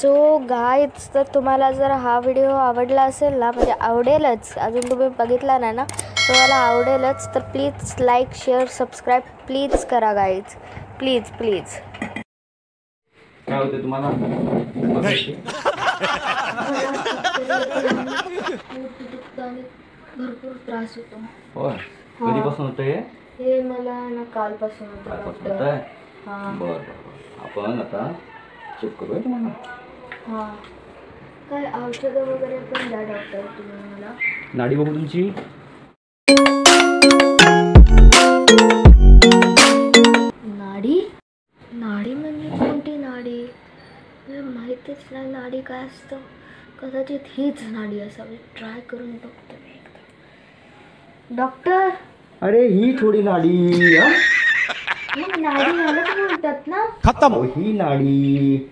So guys, तर तुम्हाला जर हा व्हिडिओ आवडला असेल ना, म्हणजे आवडेलच, अजून तुम्ही बघितला नाही ना, तुम्हाला आवडेलच, तर please like share subscribe please करा गाईज, प्लीज प्लीज. काय होते तुम्हाला? भरपूर त्रास होतो. होय, कधीपासून होतं हे मला ना कालपासून होतं डॉक्टर. हां बरं बरं, आपण आता चेक करूया तुम्हाला. हां, काय औषधं वगैरे पण द्या डॉक्टर तुम्ही मला. नाडी बघू तुमची. नाडी? नाडी म्हणजे कोणती नाडी? मला माहीतच नाही नाडी काय असतं. कदाचित हीच नाडी असावी. ट्राय करून बघतो मी एकदा. डॉक्टर, अरे ही थोडी नाडी. मग नाडी घालत बोलतात ना? खतम. ही नाडी